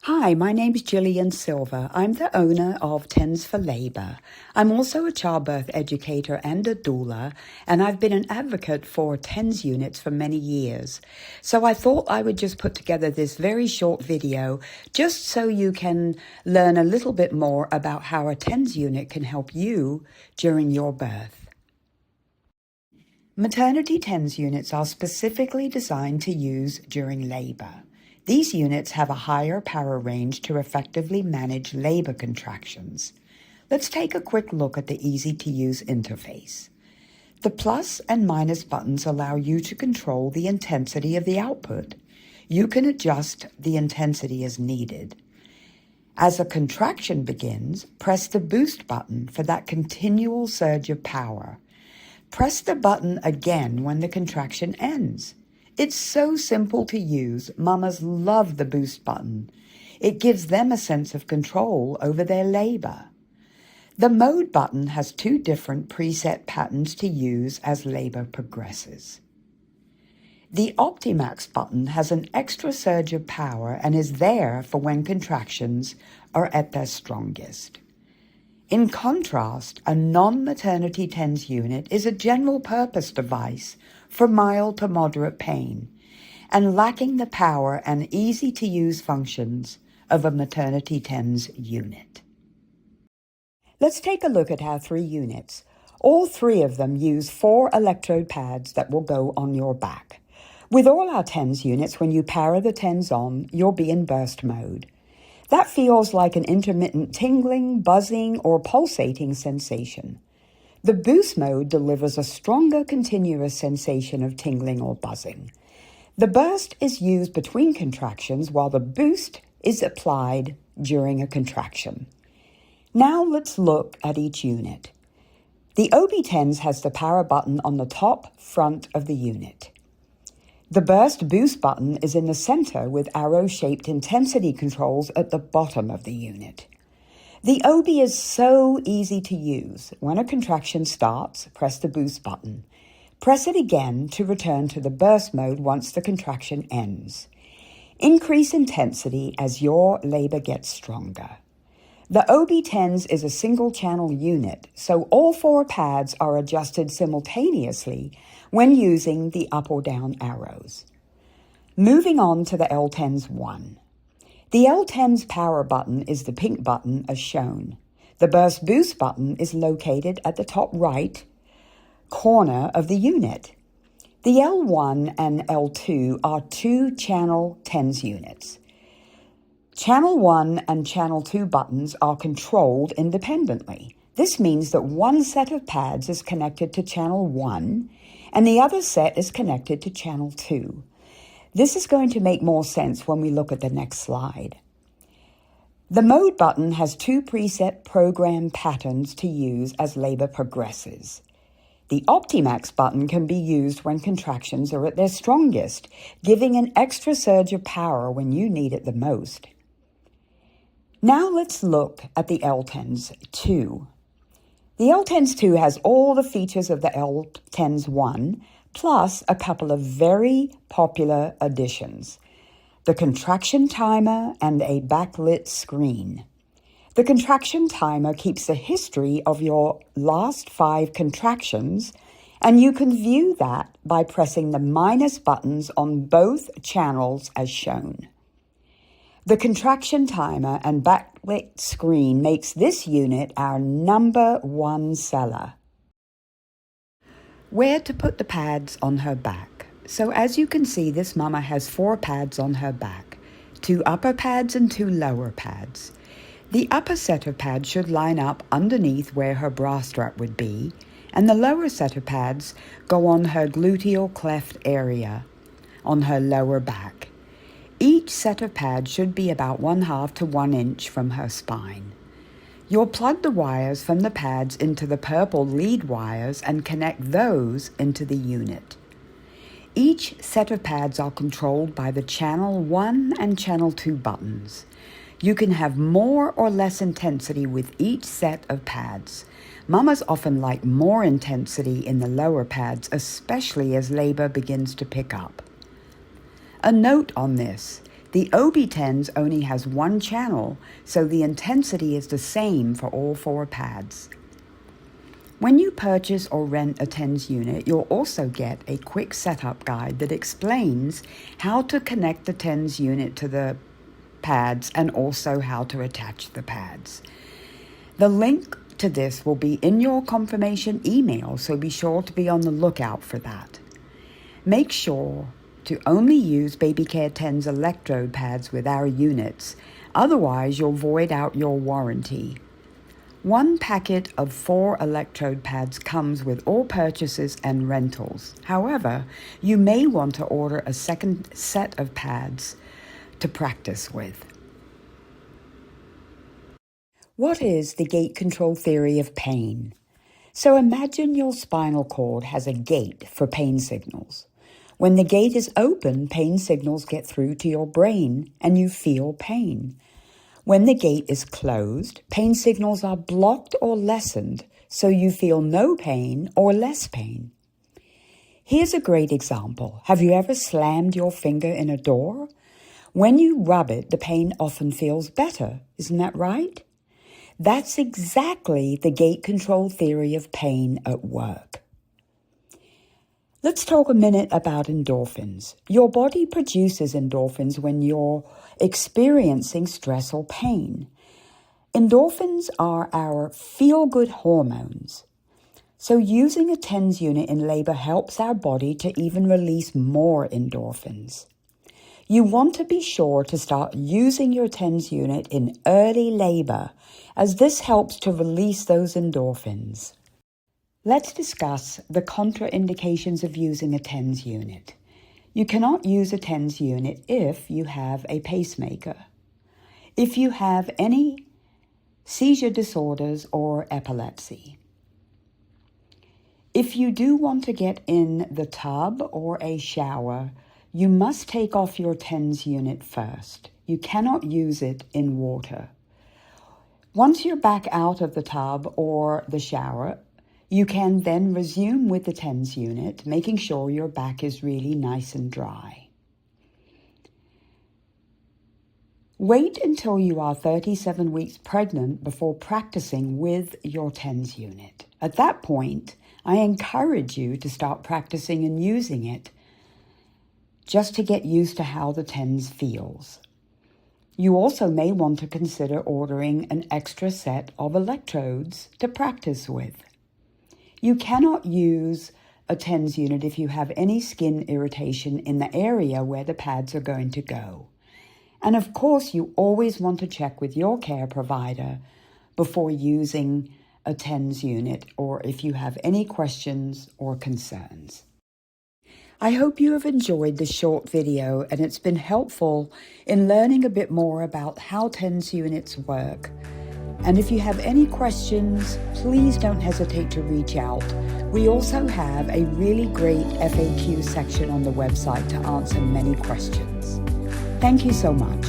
Hi, my name's Gillian Silver. I'm the owner of Tens for Labour. I'm also a childbirth educator and a doula, and I've been an advocate for TENS units for many years. So I thought I would just put together this very short video just so you can learn a little bit more about how a TENS unit can help you during your birth. Maternity TENS units are specifically designed to use during labour. These units have a higher power range to effectively manage labor contractions. Let's take a quick look at the easy-to-use interface. The plus and minus buttons allow you to control the intensity of the output. You can adjust the intensity as needed. As a contraction begins, press the boost button for that continual surge of power. Press the button again when the contraction ends. It's so simple to use. Mamas love the boost button. It gives them a sense of control over their labor. The mode button has two different preset patterns to use as labor progresses. The Optimax button has an extra surge of power and is there for when contractions are at their strongest. In contrast, a non-maternity TENS unit is a general-purpose device for mild to moderate pain and lacking the power and easy-to-use functions of a maternity TENS unit. Let's take a look at our three units. All three of them use 4 electrode pads that will go on your back. With all our TENS units, when you power the TENS on, you'll be in burst mode. That feels like an intermittent tingling, buzzing, or pulsating sensation. The boost mode delivers a stronger continuous sensation of tingling or buzzing. The burst is used between contractions while the boost is applied during a contraction. Now let's look at each unit. The OB-TENS has the power button on the top front of the unit. The burst boost button is in the center with arrow-shaped intensity controls at the bottom of the unit. The OB is so easy to use. When a contraction starts, press the boost button. Press it again to return to the burst mode once the contraction ends. Increase intensity as your labor gets stronger. The OB-TENS is a single-channel unit, so all 4 pads are adjusted simultaneously when using the up or down arrows. Moving on to the L-TENS-1. The L-TENS power button is the pink button as shown. The burst boost button is located at the top right corner of the unit. The L1 and L2 are 2-channel TENS units. Channel 1 and Channel 2 buttons are controlled independently. This means that one set of pads is connected to Channel 1 and the other set is connected to Channel 2. This is going to make more sense when we look at the next slide. The mode button has 2 preset program patterns to use as labor progresses. The Optimax button can be used when contractions are at their strongest, giving an extra surge of power when you need it the most. Now let's look at the L-TENS-2. The L-TENS-2 has all the features of the L-TENS-1, plus a couple of very popular additions: the contraction timer and a backlit screen. The contraction timer keeps a history of your last 5 contractions, and you can view that by pressing the minus buttons on both channels as shown. The contraction timer and backlit screen makes this unit our #1 seller. Where to put the pads on her back. So as you can see, this mama has 4 pads on her back, 2 upper pads and 2 lower pads. The upper set of pads should line up underneath where her bra strap would be, and the lower set of pads go on her gluteal cleft area on her lower back. Each set of pads should be about 1/2 to 1 inch from her spine. You'll plug the wires from the pads into the purple lead wires and connect those into the unit. Each set of pads are controlled by the Channel 1 and Channel 2 buttons. You can have more or less intensity with each set of pads. Mamas often like more intensity in the lower pads, especially as labor begins to pick up. A note on this: The OB-TENS only has one channel, so the intensity is the same for all 4 pads. When you purchase or rent a TENS unit, you'll also get a quick setup guide that explains how to connect the TENS unit to the pads and also how to attach the pads. The link to this will be in your confirmation email, so be sure to be on the lookout for that. Make sure to only use BabyCare TENS electrode pads with our units, otherwise you'll void out your warranty. 1 packet of 4 electrode pads comes with all purchases and rentals. However, you may want to order a second set of pads to practice with. What is the gate control theory of pain? So imagine your spinal cord has a gate for pain signals. When the gate is open, pain signals get through to your brain and you feel pain. When the gate is closed, pain signals are blocked or lessened, so you feel no pain or less pain. Here's a great example. Have you ever slammed your finger in a door? When you rub it, the pain often feels better. Isn't that right? That's exactly the gate control theory of pain at work. Let's talk a minute about endorphins. Your body produces endorphins when you're experiencing stress or pain. Endorphins are our feel-good hormones. So using a TENS unit in labor helps our body to even release more endorphins. You want to be sure to start using your TENS unit in early labor, as this helps to release those endorphins. Let's discuss the contraindications of using a TENS unit. You cannot use a TENS unit if you have a pacemaker, if you have any seizure disorders or epilepsy. If you do want to get in the tub or a shower, you must take off your TENS unit first. You cannot use it in water. Once you're back out of the tub or the shower, you can then resume with the TENS unit, making sure your back is really nice and dry. Wait until you are 37 weeks pregnant before practicing with your TENS unit. At that point, I encourage you to start practicing and using it just to get used to how the TENS feels. You also may want to consider ordering an extra set of electrodes to practice with. You cannot use a TENS unit if you have any skin irritation in the area where the pads are going to go. And of course, you always want to check with your care provider before using a TENS unit or if you have any questions or concerns. I hope you have enjoyed this short video and it's been helpful in learning a bit more about how TENS units work. And if you have any questions, please don't hesitate to reach out. We also have a really great FAQ section on the website to answer many questions. Thank you so much.